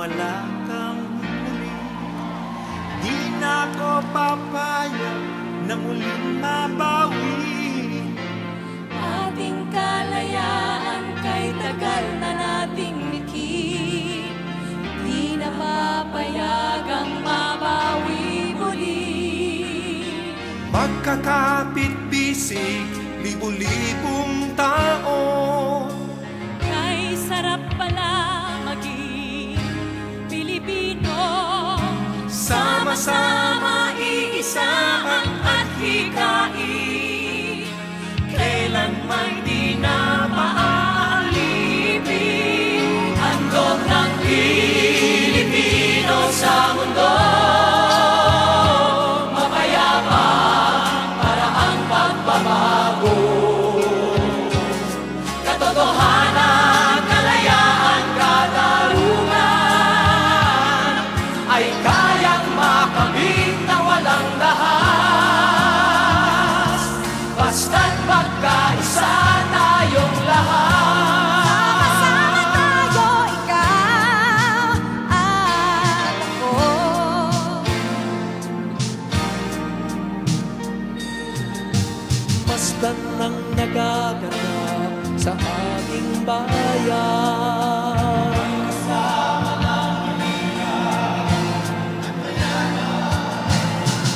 wala kang huli. Di na ko papayag na muling mabawi. Ating kalayaan kay tagal na nating nikip, di na papayagang mabawi muli. Magkakapit-bisig, libu-libong tao. Kay sarap pala maging Pilipino. Sama-sama iisa ang at hikain. Kailanman di na maaalipin. Handog ng Pilipino sa mundo, mapayapang paraang pagbabago. Katotohanan, kalayaan, katarungan ay kayang makamit na walang dahas, basta't magkaisa tayong lahat. Sama-sama tayo, ikaw at ako. Basta't nang nagaganap sa aming bayan.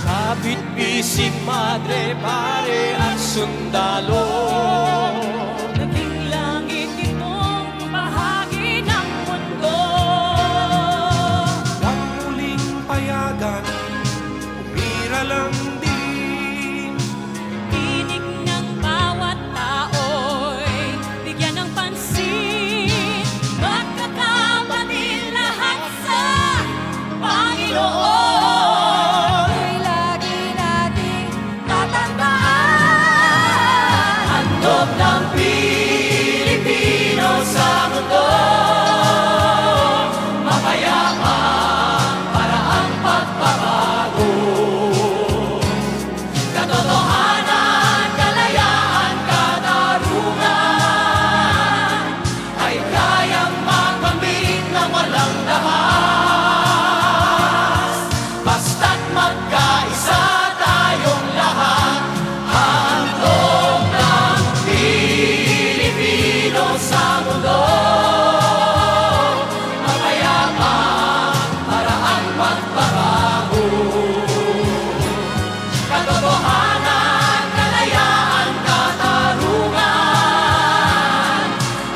Kapit-bisig, madre, pare at sundalo. Naging langit itong bahagi ng mundo. Huwag muling payagan, umira lang din. Tinig ng bawat tao'y bigyan ng pansin. Magkakapatid lahat sa Panginoon. Ay lagi nating tatandaan. Handog ng Pilipino sa mundo, mapayapang paraang pagbabago. Katotohanan, kalayaan, katarungan ay kayang makamit na walang dahas, basta't magkaisa tayong lahat. Handog ng Pilipino sa mundo, mapayapang paraang pagbabago. Katotohanan, kalayaan, katarungan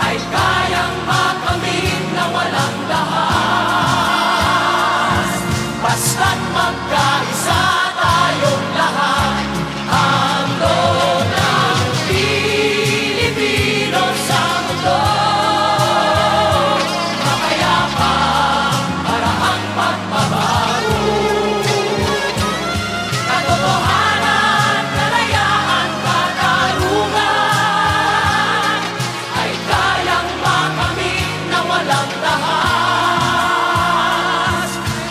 ay kayang makamit na walang dahas, basta't magkaisa tayong lahat. Handog ng Pilipino sa mundo, mapayapang paraang pagbabago. Katotohanan, kalayaan, katarungan ay kayang makamit na walang dahas,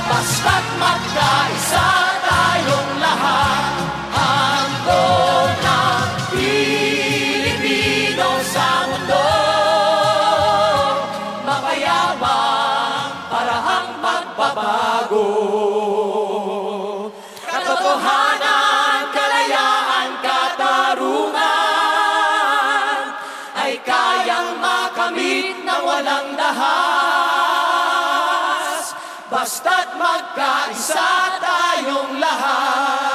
basta't magkaisa tayong lahat. Handog ng Pilipino sa mundo, mapayapang parahang magbabago. Katotohanan, kalayaan, katarungan ay kayang makamit na walang dahas, basta't magkaisa tayong lahat.